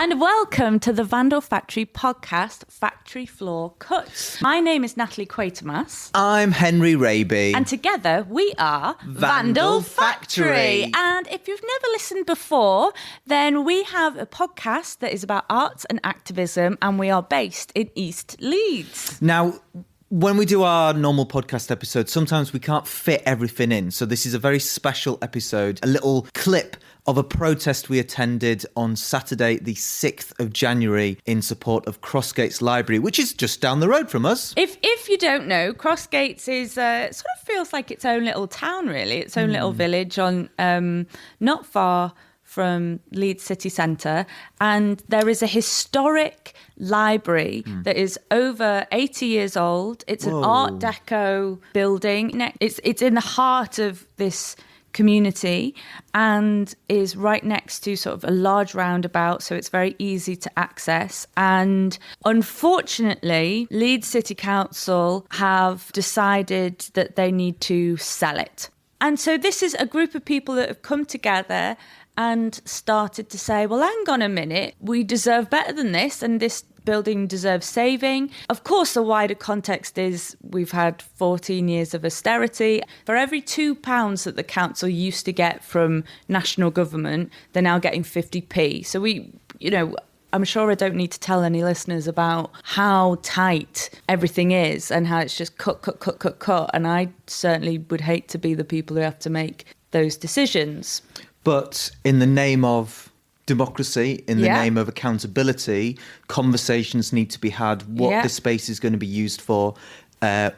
And welcome to the Vandal Factory podcast, Factory Floor Cuts. My name is Natalie Quatermass. I'm Henry Raby. And together we are Vandal Factory. And if you've never listened before, then we have a podcast that is about arts and activism, and we are based in East Leeds. Now, when we do our normal podcast episodes, sometimes we can't fit everything in. So this is a very special episode, a little clip of a protest we attended on Saturday, the 6th of January, in support of Crossgates Library, which is just down the road from us. If you don't know, Crossgates is sort of feels like its own little town, really, its own little village on not far from Leeds City Centre, and there is a historic library that is over 80 years old. It's an Art Deco building. It's in the heart of this community and is right next to sort of a large roundabout, so it's very easy to access. And unfortunately, Leeds City Council have decided that they need to sell it. And so this is a group of people that have come together and started to say, well, hang on a minute, we deserve better than this, and this building deserves saving. Of course, the wider context is we've had 14 years of austerity. For every £2 that the council used to get from national government, they're now getting 50p. So I'm sure I don't need to tell any listeners about how tight everything is and how it's just cut. And I certainly would hate to be the people who have to make those decisions. But in the name of democracy, in the name of accountability, conversations need to be had, what the space is going to be used for,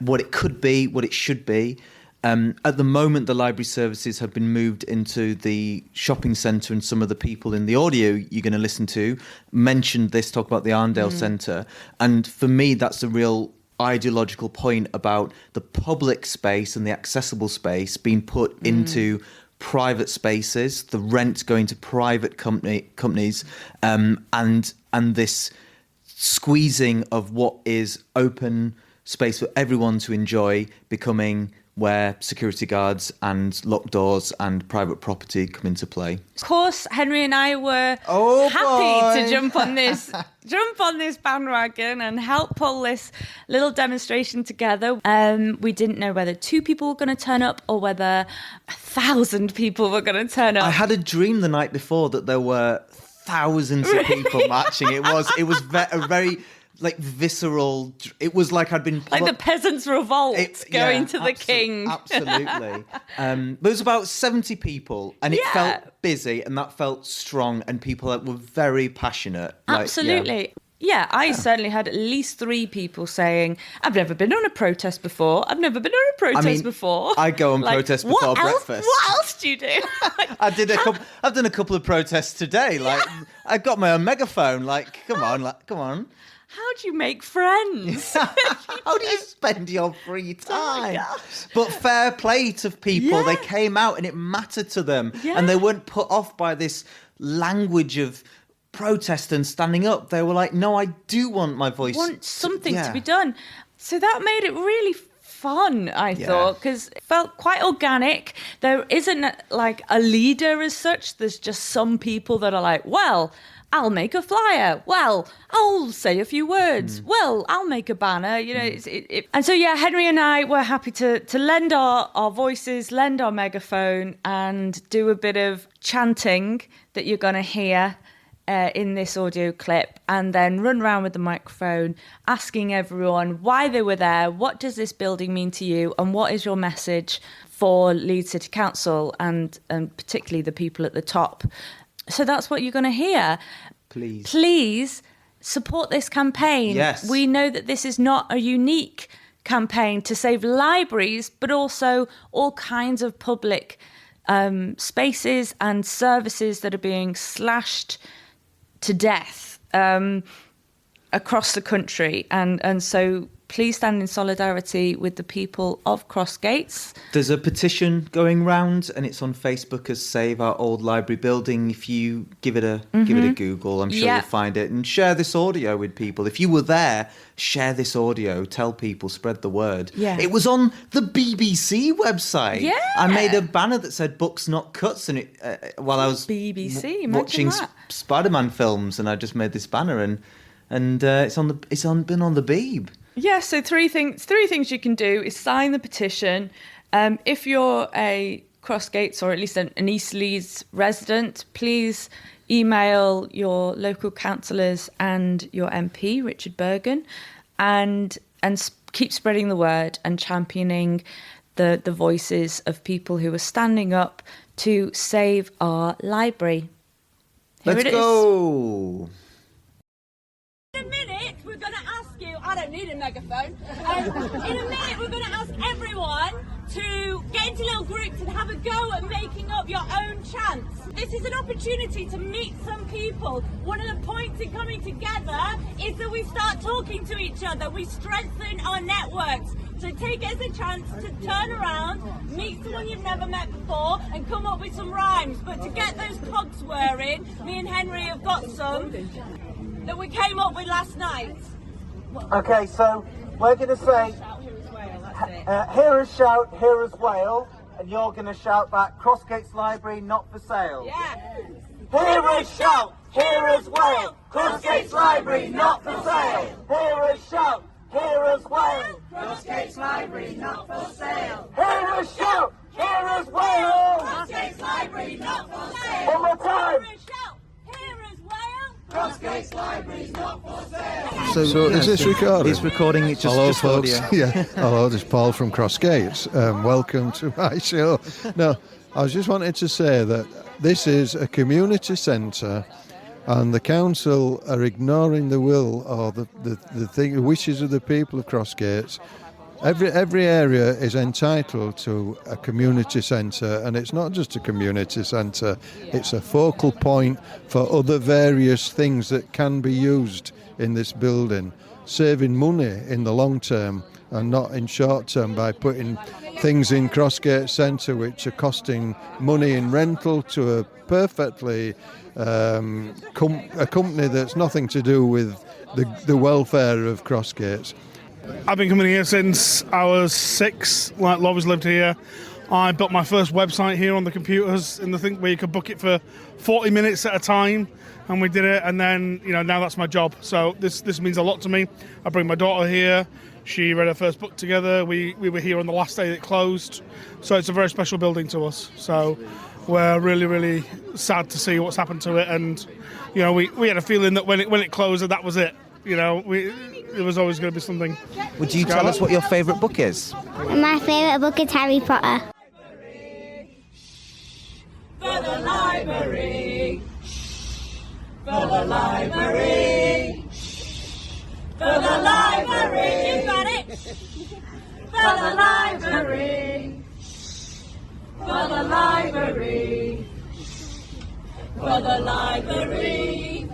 what it could be, what it should be. At the moment, the library services have been moved into the shopping centre, and some of the people in the audio you're going to listen to mentioned this, talk about the Arndale Centre. And for me, that's a real ideological point about the public space and the accessible space being put into private spaces, the rent going to private companies, and this squeezing of what is open space for everyone to enjoy becoming where security guards and locked doors and private property come into play. Of course, Henry and I were happy to jump on this bandwagon and help pull this little demonstration together. We didn't know whether 2 people were going to turn up or whether 1,000 people were going to turn up. I had a dream the night before that there were thousands of people marching. It was a very visceral. It was like I'd been like the peasants' revolt going to the king. Absolutely. There was about 70 people, and it felt busy, and that felt strong, and people were very passionate. Absolutely. I certainly had at least 3 people saying, I've never been on a protest before. Before. I go on protest before breakfast. What else do you do? I've done a couple of protests today. I got my own megaphone. Come on. How do you make friends? How do you spend your free time? But fair play to people. They came out and it mattered to them. And they weren't put off by this language of protest and standing up. They were like, no, I do want my voice. Want something to be done. So that made it really fun, I thought, because it felt quite organic. There isn't a leader as such. There's just some people that are like, well, I'll make a flyer. Well, I'll say a few words. Well, I'll make a banner. And so, Henry and I were happy to lend our voices, lend our megaphone, and do a bit of chanting that you're going to hear in this audio clip, and then run around with the microphone asking everyone why they were there, what does this building mean to you, and what is your message for Leeds City Council and particularly the people at the top. So that's what you're going to hear. Please support this campaign. Yes. We know that this is not a unique campaign to save libraries, but also all kinds of public spaces and services that are being slashed to death across the country. And so please stand in solidarity with the people of Crossgates. There's a petition going round, and it's on Facebook as Save Our Old Library Building. If you give it a Google, I'm sure you'll find it. And share this audio with people. If you were there, share this audio. Tell people, spread the word. Yeah. It was on the BBC website. Yeah. I made a banner that said "Books Not Cuts," and it while I was watching Spider-Man films, and I just made this banner, and it's been on the Beeb. Yeah, so three things you can do is sign the petition. If you're a Crossgates or at least an East Leeds resident, please email your local councillors and your MP, Richard Bergen, and keep spreading the word and championing the voices of people who are standing up to save our library. Let's go. In a minute, we're going to ask you, I don't need a megaphone, in a minute we're going to ask everyone to get into little groups and have a go at making up your own chants. This is an opportunity to meet some people. One of the points in coming together is that we start talking to each other, we strengthen our networks. So take it as a chance to turn around, meet someone you've never met before and come up with some rhymes. But to get those cogs whirring, me and Henry have got some that we came up with last night. Okay, so we're going to say, hear us shout, hear us wail, and you're going to shout back, Crossgates Library, not for sale. Yeah. Hear us shout, hear us wail, Crossgates Library, not for sale. Hear us shout, hear us wail, Crossgates Library, not for sale. hear us shout, hear us wail. Crossgates Library, not for sale. One more time. Hear us shout, hear us wail. Crossgates Library, not for sale. So is this recording? It's recording. It's just, Hello, just folks. audio. Yeah. Hello, this is Paul from Crossgates. Welcome to my show. No, I just wanted to say that this is a community centre, and the council are ignoring the will or the wishes of the people of Crossgates. Every area is entitled to a community centre, and it's not just a community centre, it's a focal point for other various things that can be used in this building, saving money in the long term and not in short term by putting things in Crossgates Centre which are costing money in rental to a perfectly a company that's nothing to do with the welfare of Crossgates. I've been coming here since I was 6, like Laura's lived here. I built my first website here on the computers in the thing where you could book it for 40 minutes at a time, and we did it, and then, now that's my job. So this means a lot to me. I bring my daughter here. She read her first book together. We were here on the last day it closed. So it's a very special building to us. So we're really, really sad to see what's happened to it, and we had a feeling that when it closed, that was it. There was always going to be something. Would you tell us what your favourite book is? My favourite book is Harry Potter. For the library. For the library. For the library. You got it. For the library. For the library. For the library.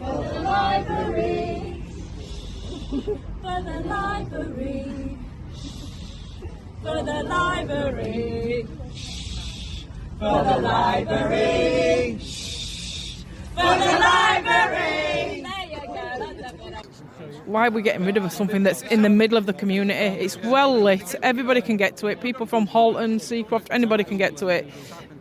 For the library. For the library. For the library. For the library. For the library. There you go. That's a bit. Why are we getting rid of something that's in the middle of the community? It's well lit. Everybody can get to it. People from Halton, Seacroft, anybody can get to it.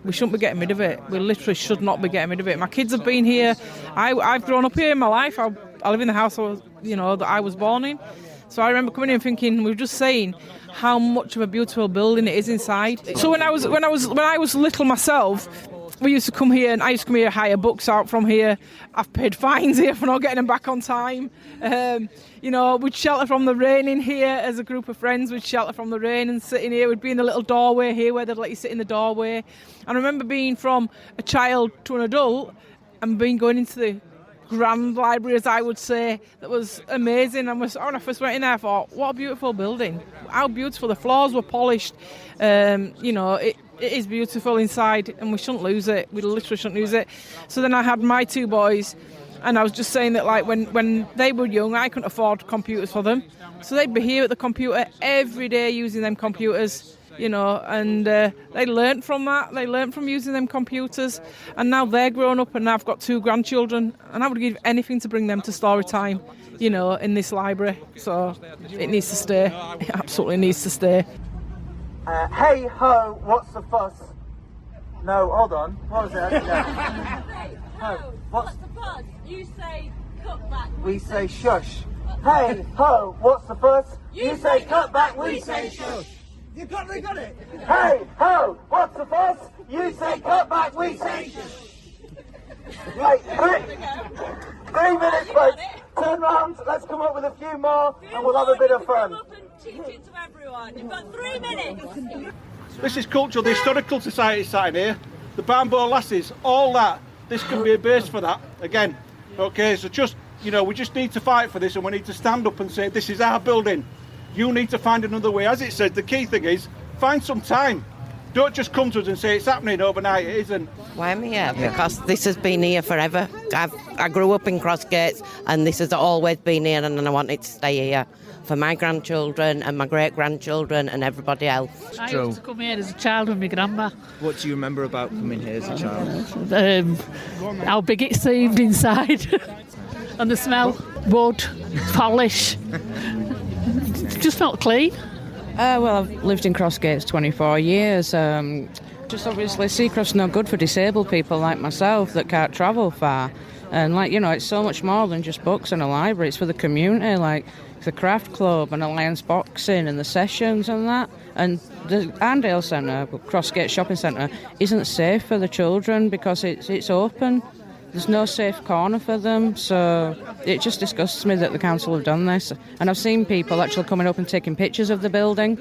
We shouldn't be getting rid of it. We literally should not be getting rid of it. My kids have been here. I've grown up here in my life. I live in the house that I was born in. So I remember coming in thinking, we were just saying how much of a beautiful building it is inside. So when I was little myself, we used to come here, and I used to come here, hire books out from here. I've paid fines here for not getting them back on time. We'd shelter from the rain in here as a group of friends. We'd shelter from the rain and sit in here. We'd be in the little doorway here where they'd let you sit in the doorway. And I remember being from a child to an adult and going into the grand library, as I would say. That was amazing. And when I first went in there, I thought, what a beautiful building. How beautiful. The floors were polished. It is beautiful inside, and we shouldn't lose it. We literally shouldn't lose it. So then I had my two boys, And I was just saying that, like, when they were young, I couldn't afford computers for them. So they'd be here at the computer every day using them computers, you know, and they learnt from that. They learnt from using them computers. And now they're grown up, and I've got 2 grandchildren, and I would give anything to bring them to story time, you know, in this library. So it needs to stay. It absolutely needs to stay. Hey ho, what's the fuss? No, hold on. What was it? Yeah. Hey, ho, what's the fuss? You say cut back. We say shush. Hey ho, what's the fuss? You say cut back, we say shush. You got it. Hey ho, what's the fuss? You say cut back, we say shush. Right, 3 minutes, folks. Turn round, let's come up with a few more, and we'll have a bit of fun. Come up and teach it to everyone. You've got 3 minutes. This is cultural, the Historical Society sat in here, the Barnbow Lasses, all that. This can be a base for that, again. Okay, so just, you know, we just need to fight for this, and we need to stand up and say, this is our building. You need to find another way. As it says, the key thing is, find some time. Don't just come to us and say it's happening overnight, it isn't. Why am I here? Because this has been here forever. I grew up in Crossgates, and this has always been here, and I want it to stay here for my grandchildren and my great-grandchildren and everybody else. I used to come here as a child with my grandma. What do you remember about coming here as a child? How big it seemed inside. And the smell, wood, polish. Just not clean. Well, I've lived in Crossgates 24 years. Just obviously Seacroft's no good for disabled people like myself that can't travel far. And, like, you know, it's so much more than just books and a library. It's for the community, like the craft club and Alliance Boxing and the sessions and that. And the Arndale Centre, Crossgate Shopping Centre, isn't safe for the children because it's open. There's no safe corner for them, so it just disgusts me that the council have done this. And I've seen people actually coming up and taking pictures of the building.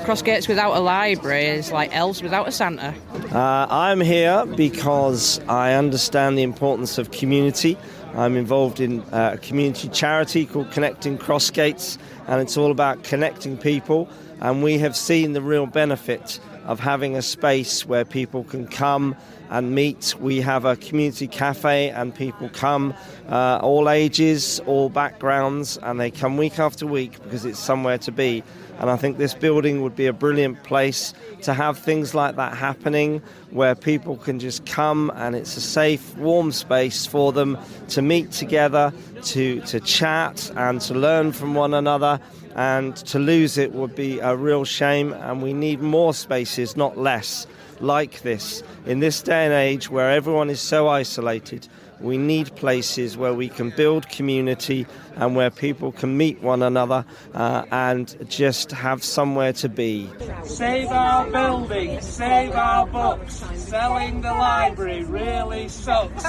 Crossgates without a library is like Elves without a Santa. I'm here because I understand the importance of community. I'm involved in a community charity called Connecting Crossgates, and it's all about connecting people. And we have seen the real benefit of having a space where people can come and meet. We have a community cafe, and people come, all ages, all backgrounds, and they come week after week because it's somewhere to be. And I think this building would be a brilliant place to have things like that happening, where people can just come and it's a safe, warm space for them to meet together, to chat and to learn from one another. And to lose it would be a real shame, and we need more spaces, not less, like this. In this day and age where everyone is so isolated, we need places where we can build community and where people can meet one another and just have somewhere to be. Save our buildings, save our books. Selling the library really sucks.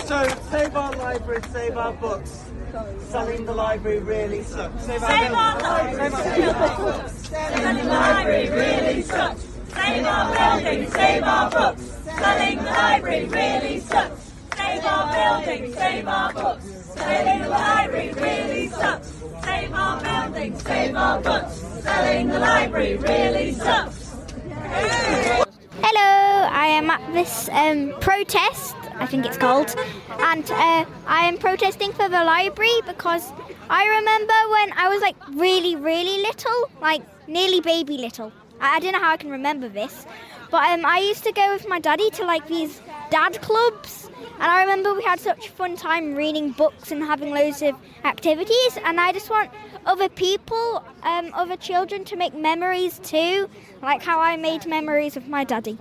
So, save our library, save our books. Selling the library really sucks. Save our library, save our books. Selling the library really sucks. Save our buildings, save our books. Selling the library really sucks. Save our buildings, save our books. Selling the library really sucks. Save our buildings, save our books. Selling the library really sucks. Hello, I am at this protest, I think it's called, and I am protesting for the library because I remember when I was like really, really little, like nearly baby little. I don't know how I can remember this, but I used to go with my daddy to like these dad clubs, and I remember we had such a fun time reading books and having loads of activities, and I just want other people, other children to make memories too, like how I made memories with my daddy.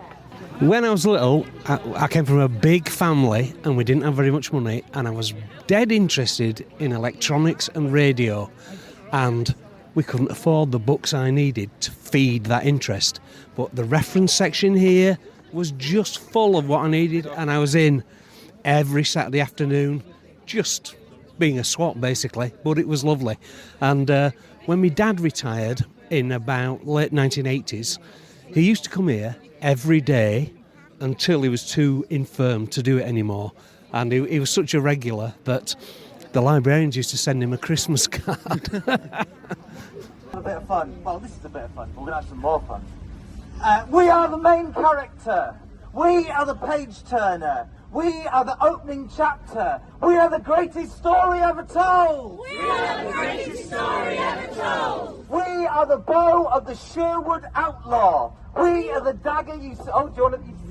When I was little, I came from a big family and we didn't have very much money, and I was dead interested in electronics and radio, and we couldn't afford the books I needed to feed that interest. But the reference section here was just full of what I needed, and I was in every Saturday afternoon, just being a swap basically, but it was lovely. And when my dad retired in about late 1980s, he used to come here every day until he was too infirm to do it anymore. And he was such a regular that the librarians used to send him a Christmas card. A bit of fun. Well, this is a bit of fun. We're going to have some more fun. We are the main character. We are the page turner. We are the opening chapter. We are the greatest story ever told. We are the greatest story ever told. We are the bow of the Sherwood outlaw. We are the dagger you see. Oh, do you want to?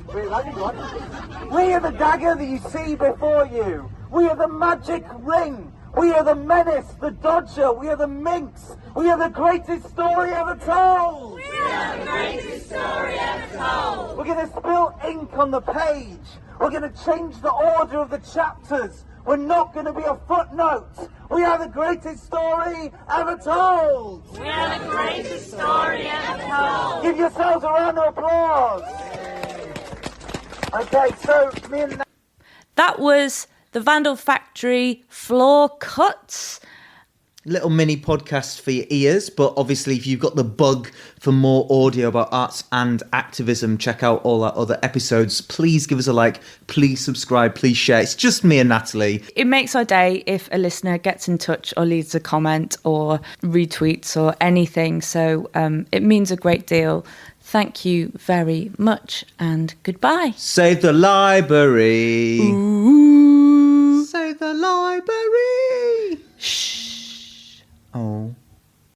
We are the dagger that you see before you. We are the magic ring. We are the menace, the dodger. We are the minx. We are the greatest story ever told. We are the greatest story ever told. We're going to spill ink on the page. We're going to change the order of the chapters. We're not going to be a footnote. We are the greatest story ever told. We are the greatest story ever told. Give yourselves a round of applause. Okay, so me and That was the Vandal Factory Floor Cuts. Little mini podcast for your ears, but obviously if you've got the bug for more audio about arts and activism, check out all our other episodes. Please give us a like, please subscribe, please share. It's just me and Natalie. It makes our day if a listener gets in touch or leaves a comment or retweets or anything, so it means a great deal. Thank you very much and goodbye. Save the library. Ooh. Save the library. Shh.